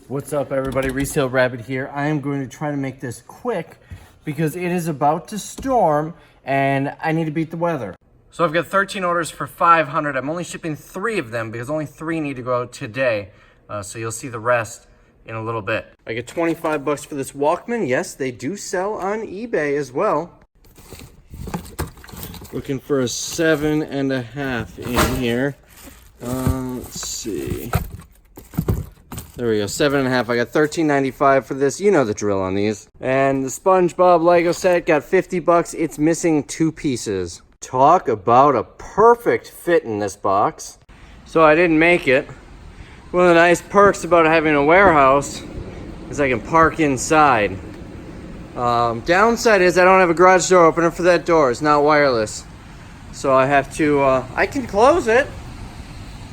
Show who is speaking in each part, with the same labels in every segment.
Speaker 1: What's up, everybody? Resale Rabbit here. I am going to try to make this quick because it is about to storm and I need to beat the weather. So I've got 13 orders for 500. I'm only shipping 3 of them because only 3 need to go out today. So you'll see the rest in a little bit. I get 25 bucks for this Walkman. Yes, they do sell on eBay as well. Looking for a 7.5 in here. Let's see. There we go, 7.5. I got $13.95 for this. You know the drill on these. And the SpongeBob Lego set got 50 bucks. It's missing 2 pieces. Talk about a perfect fit in this box. So I didn't make it. One of the nice perks about having a warehouse is I can park inside. Downside is I don't have a garage door opener for that door. It's not wireless. So I have to, I can close it.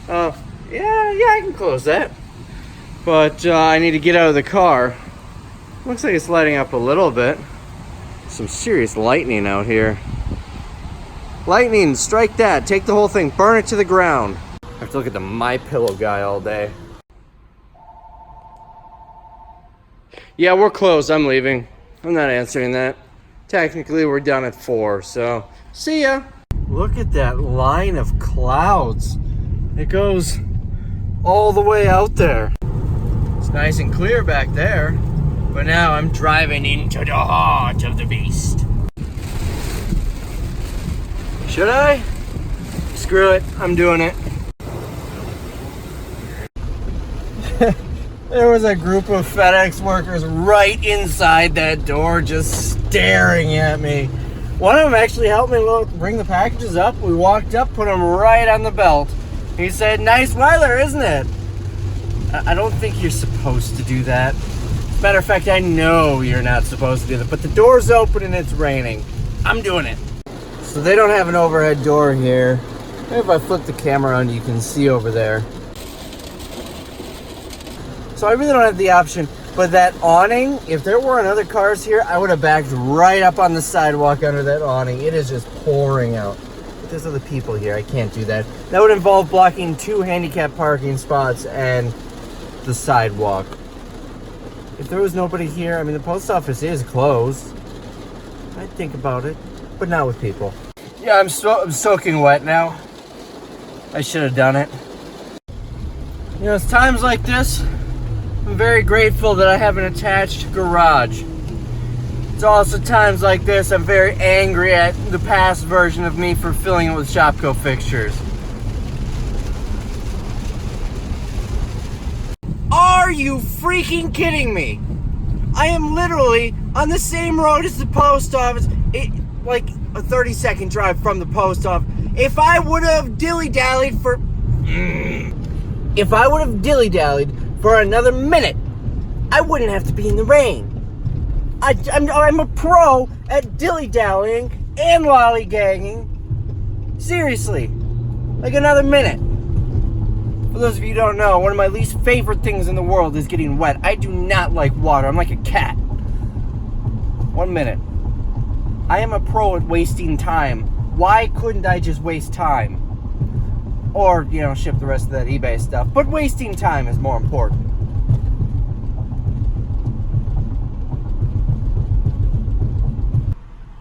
Speaker 1: Yeah, I can close that. But I need to get out of the car. Looks like it's lighting up a little bit. Some serious lightning out here. Lightning, strike that. Take the whole thing, burn it to the ground. I have to look at the MyPillow guy all day. Yeah, we're closed. I'm leaving. I'm not answering that. Technically, we're done at 4, so see ya. Look at that line of clouds. It goes all the way out there. It's nice and clear back there, but now I'm driving into the heart of the beast. Should I? Screw it, I'm doing it. There was a group of FedEx workers right inside that door just staring at me. One of them actually helped me bring the packages up. We walked up, put them right on the belt. He said, "Nice weather, isn't it?" I don't think you're supposed to do that. As a matter of fact, I know you're not supposed to do that, but the door's open and it's raining. I'm doing it. So they don't have an overhead door here. Maybe if I flip the camera on, you can see over there. So I really don't have the option, but that awning, if there weren't other cars here, I would have backed right up on the sidewalk under that awning. It is just pouring out. But there's other people here, I can't do that. That would involve blocking 2 handicap parking spots and the sidewalk. If there was nobody here, I mean, the post office is closed. I'd think about it, but not with people. Yeah, I'm soaking wet now. I should have done it. You know, it's times like this, I'm very grateful that I have an attached garage. It's also times like this I'm very angry at the past version of me for filling it with Shopko fixtures. Are you freaking kidding me? I am literally on the same road as the post office, like a 30-second drive from the post office. If I would have dilly-dallied for another minute, I wouldn't have to be in the rain. I'm a pro at dilly-dallying and lollygagging. Seriously, like another minute. For those of you who don't know, one of my least favorite things in the world is getting wet. I do not like water. I'm like a cat. 1 minute. I am a pro at wasting time. Why couldn't I just waste time? Or, you know, ship the rest of that eBay stuff. But wasting time is more important.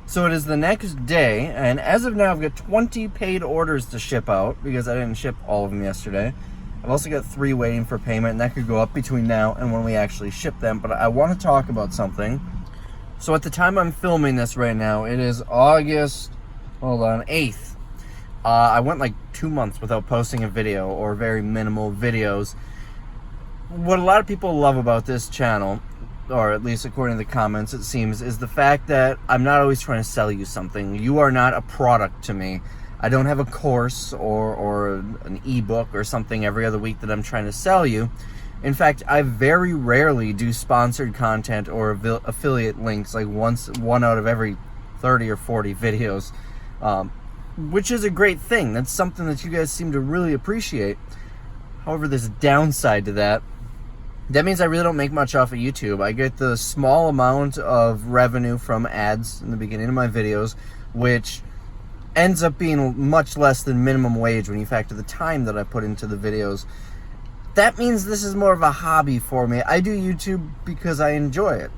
Speaker 1: So it is the next day, and as of now, I've got 20 paid orders to ship out because I didn't ship all of them yesterday. I've also got 3 waiting for payment, and that could go up between now and when we actually ship them. But I want to talk about something. So at the time I'm filming this right now, it is August, 8th. I went like 2 months without posting a video, or very minimal videos. What a lot of people love about this channel, or at least according to the comments it seems, is the fact that I'm not always trying to sell you something. You are not a product to me. I don't have a course or an ebook or something every other week that I'm trying to sell you. In fact, I very rarely do sponsored content or affiliate links, like one out of every 30 or 40 videos, which is a great thing. That's something that you guys seem to really appreciate. However, there's a downside to that. That means I really don't make much off of YouTube. I get the small amount of revenue from ads in the beginning of my videos, which ends up being much less than minimum wage when you factor the time that I put into the videos. that means this is more of a hobby for me. I do YouTube because I enjoy it.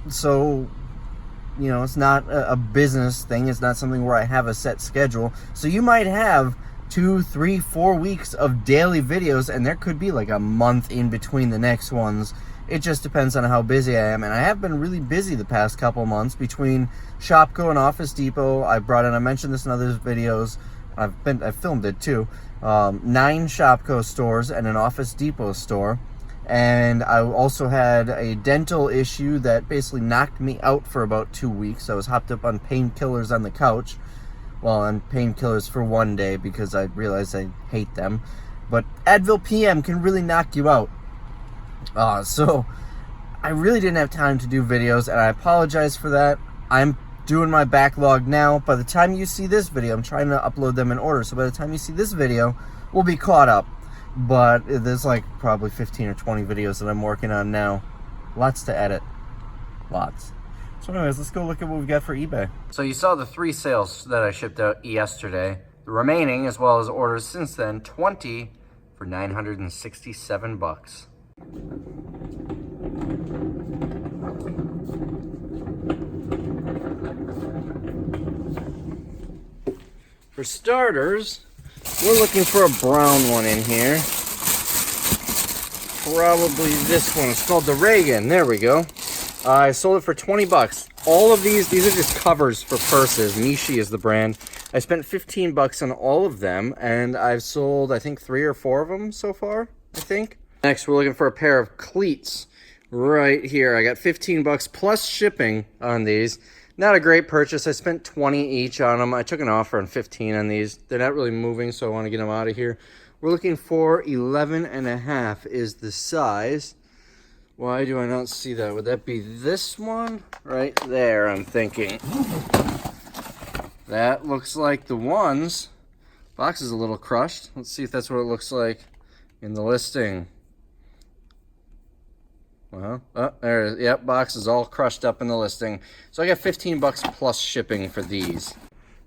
Speaker 1: So, you know, it's not a business thing. It's not something where I have a set schedule. So you might have 2, 3, 4 weeks of daily videos, and there could be like a month in between the next ones. It just depends on how busy I am, and I have been really busy the past couple months between Shopko and Office Depot. I mentioned this in other videos. I've filmed it too. 9 Shopko stores and an Office Depot store, and I also had a dental issue that basically knocked me out for about 2 weeks. I was hopped up on painkillers on the couch. Well, on painkillers for 1 day because I realized I hate them. But Advil PM can really knock you out. So I really didn't have time to do videos, and I apologize for that. I'm doing my backlog now. By the time you see this video, I'm trying to upload them in order, so by the time you see this video, we'll be caught up. But there's like probably 15 or 20 videos that I'm working on now. Lots to edit. Lots. So anyways, let's go look at what we've got for eBay. So you saw the 3 sales that I shipped out yesterday. The remaining, as well as orders since then, 20 for $967. For starters, we're looking for a brown one in here. Probably this one. It's called the Reagan. There we go. I sold it for 20 bucks. All of these are just covers for purses. Mishi is the brand. I spent 15 bucks on all of them, and I've sold, I think, 3 or 4 of them so far, I think. Next, we're looking for a pair of cleats right here. I got 15 bucks plus shipping on these. Not a great purchase. I spent 20 each on them. I took an offer on 15 on these. They're not really moving, so I want to get them out of here. We're looking for 11.5 is the size. Why do I not see that? Would that be this one? Right there, I'm thinking. That looks like the ones. Box is a little crushed. Let's see if that's what it looks like in the listing. Well, oh, there it is. Yep, box is all crushed up in the listing. So I got 15 bucks plus shipping for these.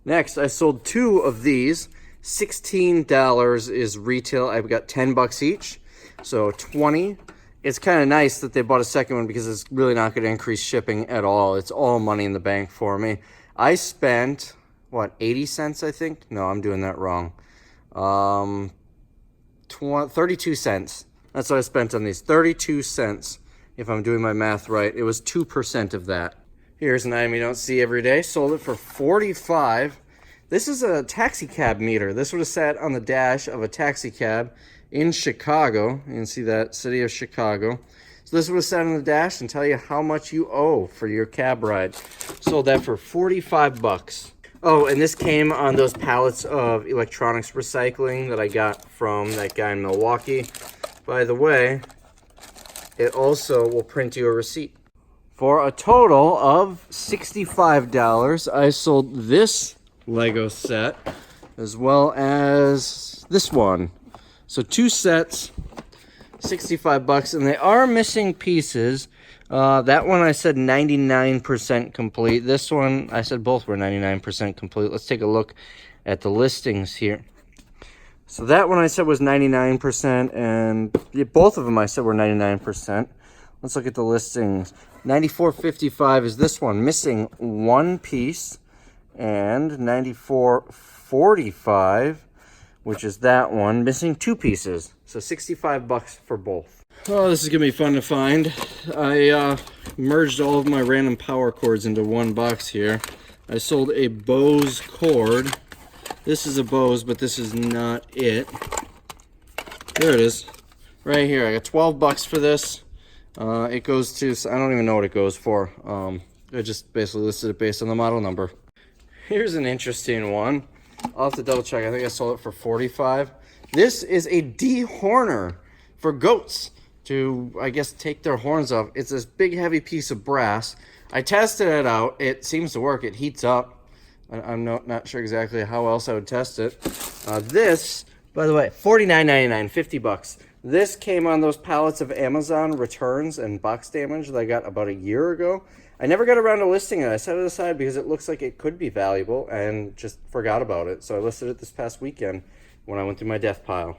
Speaker 1: Next, I sold 2 of these. $16 is retail. I've got 10 bucks each, so 20. It's kind of nice that they bought a second one because it's really not going to increase shipping at all. It's all money in the bank for me. I spent, what, 80 cents, I think? No, I'm doing that wrong. 32 cents. That's what I spent on these. 32 cents, if I'm doing my math right. It was 2% of that. Here's an item you don't see every day. Sold it for 45. This is a taxicab meter. This would have sat on the dash of a taxicab in Chicago. You can see that, city of Chicago. So this would have sat on the dash and tell you how much you owe for your cab ride. Sold that for 45 bucks. Oh, and this came on those pallets of electronics recycling that I got from that guy in Milwaukee. By the way, it also will print you a receipt. For a total of $65, I sold this Lego set as well as this one. So 2 sets, 65 bucks, and they are missing pieces. That one I said 99% complete. This one I said both were 99% complete. Let's take a look at the listings here. So that one I said was 99%, and both of them I said were 99%. Let's look at the listings. 94.55 is this one, missing 1 piece, and 94.45, which is that one, missing 2 pieces. So 65 bucks for both. Oh, this is gonna be fun to find. I merged all of my random power cords into one box here. I sold a Bose cord. This is a Bose, but this is not it. There it is, right here. I got 12 bucks for this. It goes to, I don't even know what it goes for. I just basically listed it based on the model number. Here's an interesting one. I'll have to double check. I think I sold it for 45. This is a dehorner for goats to, I guess, take their horns off. It's this big heavy piece of brass. I tested it out. It seems to work. It heats up. I'm not sure exactly how else I would test it. This, by the way, $49.99, 50 bucks. This came on those pallets of Amazon returns and box damage that I got about a year ago. I never got around to listing it. I set it aside because it looks like it could be valuable and just forgot about it. So I listed it this past weekend when I went through my death pile.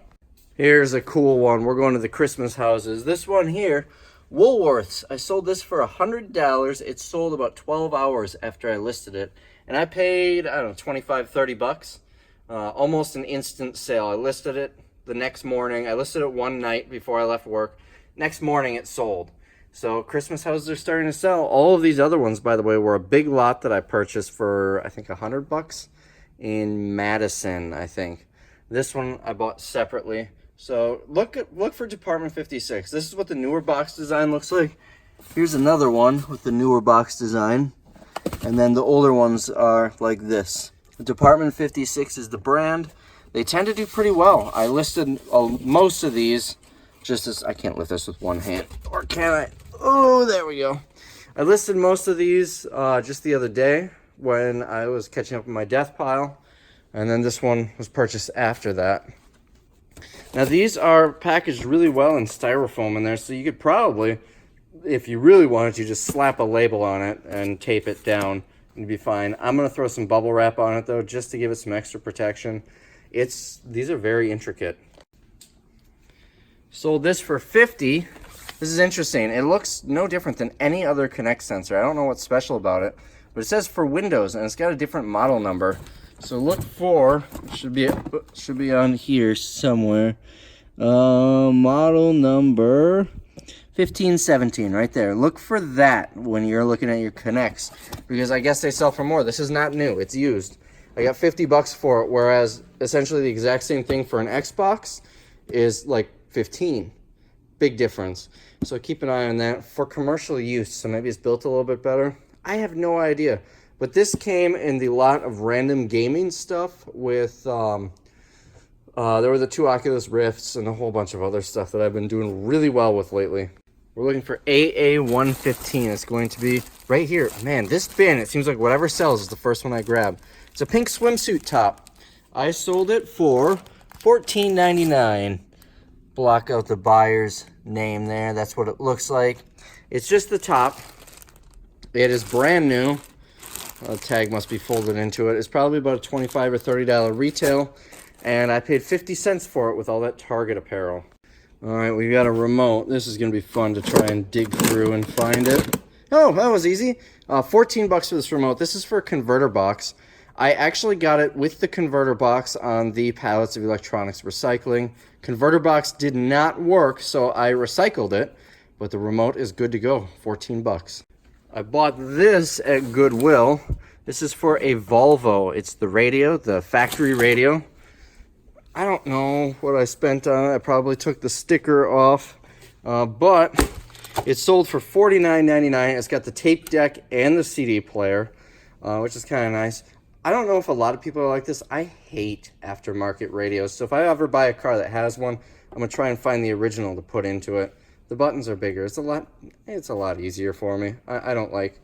Speaker 1: Here's a cool one. We're going to the Christmas houses. This one here, Woolworths. I sold this for $100. It sold about 12 hours after I listed it. And I paid, I don't know, 25, 30 bucks. Almost an instant sale. I listed it the next morning. I listed it one night before I left work. Next morning it sold. So Christmas houses are starting to sell. All of these other ones, by the way, were a big lot that I purchased for, I think, $100 in Madison, I think. This one I bought separately. So look for Department 56. This is what the newer box design looks like. Here's another one with the newer box design. And then the older ones are like this. Department 56 is the brand. They tend to do pretty well. I listed most of these just as, I can't lift this with one hand. Or can I? Oh, there we go. I listed most of these just the other day when I was catching up with my death pile. And then this one was purchased after that. Now these are packaged really well in styrofoam in there, so you could probably, if you really wanted to, just slap a label on it and tape it down and you'd be fine. I'm going to throw some bubble wrap on it though, just to give it some extra protection. These are very intricate. Sold this for $50. This is interesting. It looks no different than any other Connect sensor. I don't know what's special about it, but it says for Windows and it's got a different model number. So look for, should be on here somewhere. Model number 1517 right there. Look for that when you're looking at your Connects, because I guess they sell for more. This is not new, it's used. I got 50 bucks for it, whereas essentially the exact same thing for an Xbox is like 15. Big difference. So keep an eye on that for commercial use. So maybe it's built a little bit better. I have no idea. But this came in the lot of random gaming stuff with, there were the 2 Oculus Rifts and a whole bunch of other stuff that I've been doing really well with lately. We're looking for AA115. It's going to be right here. Man, this bin, it seems like whatever sells is the first one I grab. It's a pink swimsuit top. I sold it for $14.99. Block out the buyer's name there. That's what it looks like. It's just the top. It is brand new. The tag must be folded into it. It's probably about a $25 or $30 retail, and I paid 50 cents for it with all that Target apparel. All right, we got a remote. This is going to be fun to try and dig through and find it. Oh, that was easy. 14 bucks for this remote. This is for a converter box. I actually got it with the converter box on the pallets of electronics recycling. Converter box did not work, so I recycled it, but the remote is good to go. 14 bucks. I bought this at Goodwill. This is for a Volvo. It's the radio, the factory radio. I don't know what I spent on it. I probably took the sticker off, but it sold for $49.99. It's got the tape deck and the CD player, which is kind of nice. I don't know if a lot of people are like this. I hate aftermarket radios. So if I ever buy a car that has one, I'm going to try and find the original to put into it. The buttons are bigger. It's a lot easier for me. I don't like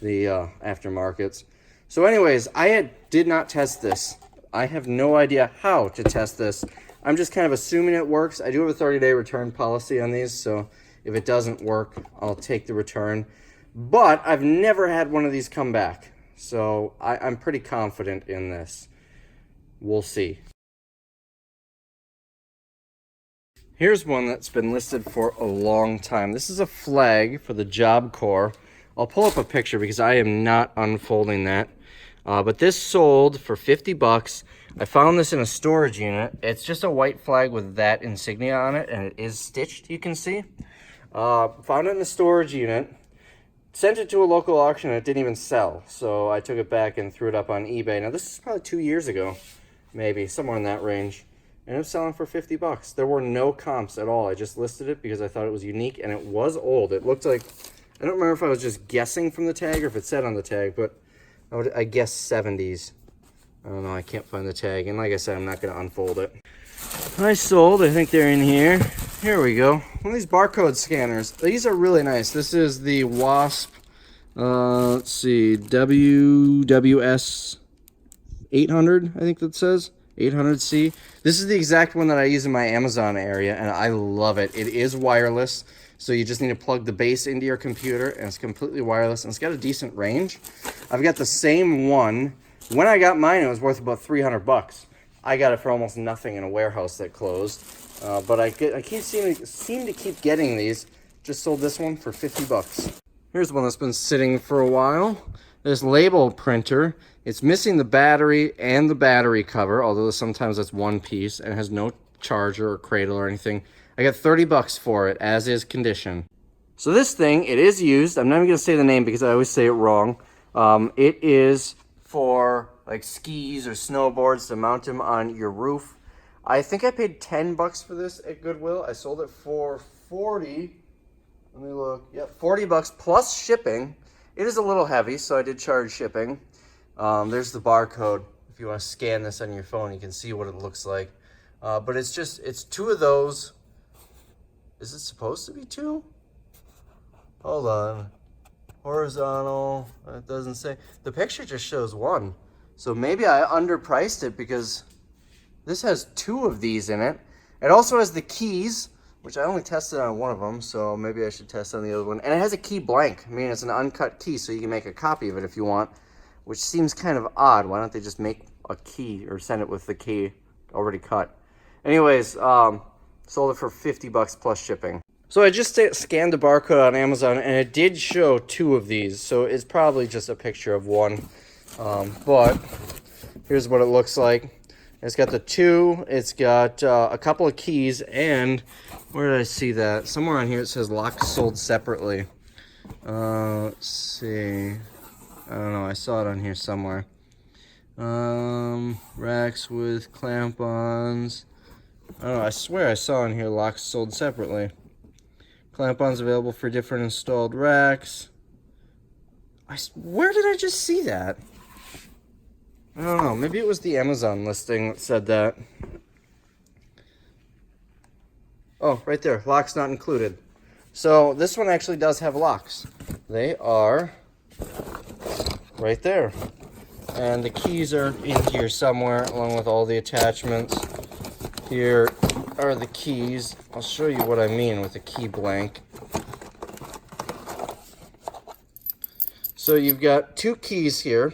Speaker 1: the aftermarkets. So anyways, did not test this. I have no idea how to test this. I'm just kind of assuming it works. I do have a 30-day return policy on these, so if it doesn't work, I'll take the return. But I've never had one of these come back. So I'm pretty confident in this. We'll see. Here's one that's been listed for a long time. This is a flag for the Job Corps. I'll pull up a picture because I am not unfolding that. But this sold for 50 bucks. I found this in a storage unit. It's just a white flag with that insignia on it, and it is stitched, you can see. Found it in a storage unit. Sent it to a local auction, and it didn't even sell. So I took it back and threw it up on eBay. Now, this is probably 2 years ago, maybe, somewhere in that range. And it was selling for 50 bucks. There were no comps at all. I just listed it because I thought it was unique, and it was old. It looked like, I don't remember if I was just guessing from the tag or if it said on the tag, but I guess 70s. I don't know, I can't find the tag. And like I said, I'm not going to unfold it. I sold, I think they're in here. Here we go. One of these barcode scanners. These are really nice. This is the Wasp, let's see, WWS 800, I think that says. 800C. This is the exact one that I use in my Amazon area, and I love it. It is wireless, so you just need to plug the base into your computer, and it's completely wireless, and it's got a decent range. I've got the same one. When I got mine, it was worth about 300 bucks. I got it for almost nothing in a warehouse that closed. But I seem to keep getting these. Just sold this one for 50 bucks. Here's one that's been sitting for a while. This label printer. It's missing the battery and the battery cover, although sometimes it's one piece, and has no charger or cradle or anything. I got 30 bucks for it, as is condition. So this thing, it is used. I'm not even gonna say the name because I always say it wrong. It is for like skis or snowboards to mount them on your roof. I think I paid 10 bucks for this at Goodwill. I sold it for 40. Let me look. Yep, 40 bucks plus shipping. It is a little heavy, so I did charge shipping. There's the barcode. If you want to scan this on your phone, you can see what it looks like. But it's two of those. Is it supposed to be two? Hold on. Horizontal. It doesn't say. The picture just shows one. So maybe I underpriced it because this has two of these in it. It also has the keys, which I only tested on one of them, so maybe I should test on the other one. And it has a key blank. I mean, it's an uncut key, so you can make a copy of it if you want, which seems kind of odd. Why don't they just make a key or send it with the key already cut? Anyways, sold it for 50 bucks plus shipping. So I just scanned the barcode on Amazon, and it did show two of these, so it's probably just a picture of one. But here's what it looks like. It's got the two, it's got a couple of keys, and where did I see that? Somewhere on here it says locks sold separately. Let's see. I don't know, I saw it on here somewhere. Racks with clamp-ons. I don't know, I swear I saw on here locks sold separately. Clamp-ons available for different installed racks. Where did I just see that? I don't know. Maybe it was the Amazon listing that said that. Oh, right there. Locks not included. So this one actually does have locks. They are right there. And the keys are in here somewhere along with all the attachments. Here are the keys. I'll show you what I mean with the key blank. So you've got two keys here.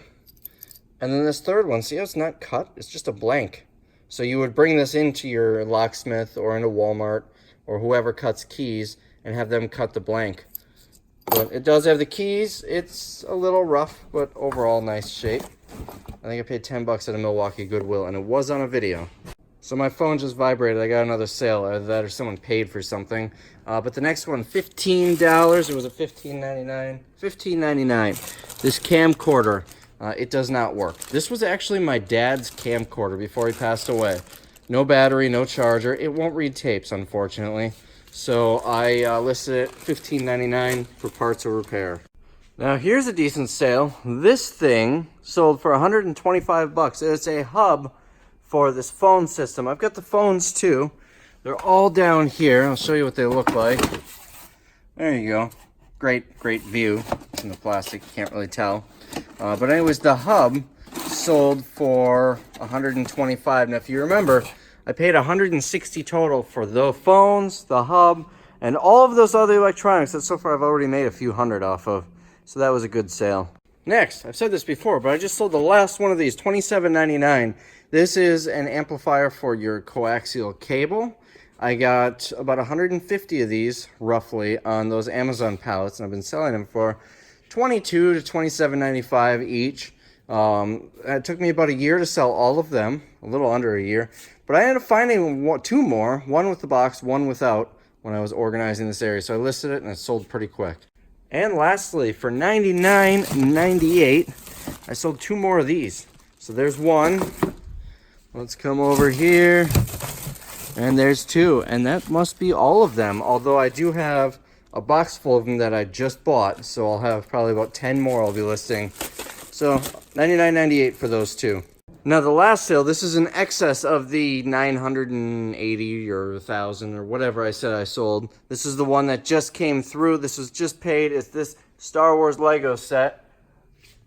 Speaker 1: And then this third one, see how it's not cut? It's just a blank. So you would bring this into your locksmith or into Walmart or whoever cuts keys and have them cut the blank. But it does have the keys. It's a little rough, but overall nice shape. I think I paid 10 bucks at a Milwaukee Goodwill, and it was on a video. So my phone just vibrated. I got another sale. Either that or someone paid for something. But the next one, $15. It was a $15.99. $15.99. This camcorder. It does not work. This was actually my dad's camcorder before he passed away. No battery, no charger. It won't read tapes, unfortunately. So I listed it $15.99 for parts or repair. Now here's a decent sale. This thing sold for 125 bucks. It's a hub for this phone system. I've got the phones too. They're all down here. I'll show you what they look like. There you go. Great view. It's in the plastic, you can't really tell. But anyways, the hub sold for 125. Now, if you remember, I paid 160 total for the phones, the hub, and all of those other electronics that so far I've already made a few hundred off of. So that was a good sale. Next, I've said this before, but I just sold the last one of these, $27.99. This is an amplifier for your coaxial cable. I got about 150 of these, roughly, on those Amazon pallets, and I've been selling them for $22 to $27.95 each. It took me about a year to sell all of them, a little under a year. But I ended up finding two more, one with the box, one without, when I was organizing this area. So I listed it, and it sold pretty quick. And lastly, for $99.98, I sold two more of these. So there's one. Let's come over here. And there's two. And that must be all of them. Although I do have a box full of them that I just bought. So I'll have probably about 10 more I'll be listing. So $99.98 for those two. Now the last sale, this is in excess of the 980 or 1,000 or whatever I said I sold. This is the one that just came through. This was just paid. It's this Star Wars Lego set.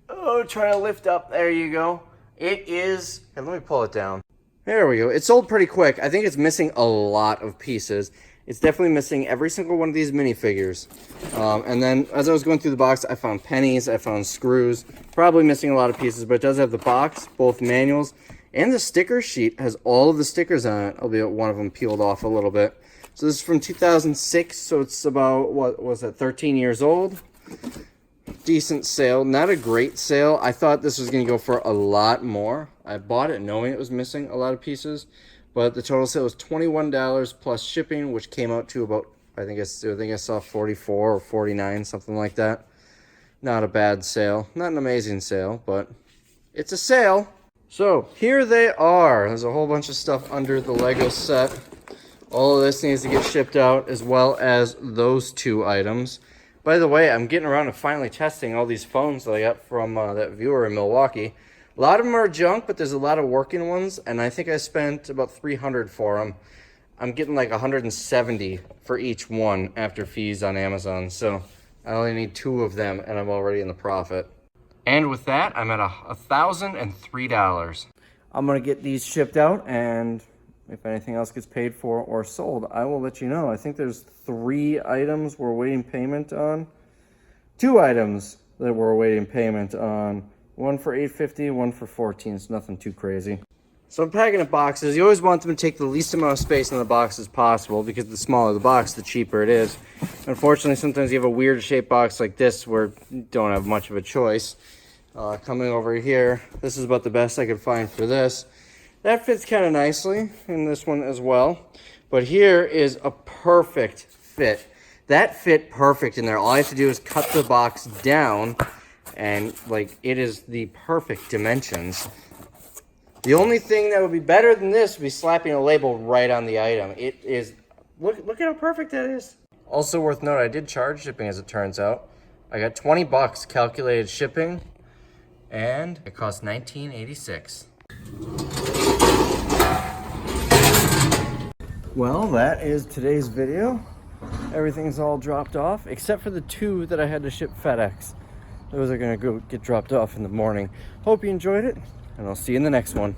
Speaker 1: Oh, try to lift up. There you go. It is, and let me pull it down. There we go. It sold pretty quick. I think it's missing a lot of pieces. It's definitely missing every single one of these minifigures. And then as I was going through the box, I found pennies, I found screws. Probably missing a lot of pieces, but it does have the box, both manuals, And the sticker sheet has all of the stickers on it, albeit one of them peeled off a little bit. So this is from 2006, so it's about, what was it, 13 years old. Decent sale, not a great sale. I thought this was going to go for a lot more. I bought it knowing it was missing a lot of pieces, but the total sale was $21 plus shipping, which came out to about, I think I saw 44 or 49, something like that. Not a bad sale, not an amazing sale, but it's a sale. So here they are. There's a whole bunch of stuff under the Lego set. All of this needs to get shipped out, as well as those two items. By the way, I'm getting around to finally testing all these phones that I got from that viewer in Milwaukee. A lot of them are junk, but there's a lot of working ones, and I think I spent about $300 for them. I'm getting like $170 for each one after fees on Amazon, so I only need 2 of them, and I'm already in the profit. And with that, I'm at $1,003. I'm going to get these shipped out, and if anything else gets paid for or sold, I will let you know. I think there's 3 items we're waiting payment on. 2 items that we're waiting payment on. One for $850, one for $14. It's nothing too crazy. So I'm packing up boxes. You always want them to take the least amount of space in the box as possible, because the smaller the box, the cheaper it is. Unfortunately, sometimes you have a weird shaped box like this where you don't have much of a choice. Coming over here, this is about the best I could find for this. That fits kind of nicely in this one as well. But here is a perfect fit. That fit perfect in there. All I have to do is cut the box down, and like, it is the perfect dimensions. The only thing that would be better than this would be slapping a label right on the item. It is, look at how perfect that is. Also worth note, I did charge shipping, as it turns out. I got $20 calculated shipping, and it cost $19.86. Well, that is today's video. Everything's all dropped off, except for the 2 that I had to ship FedEx. Those are gonna go get dropped off in the morning. Hope you enjoyed it, and I'll see you in the next one.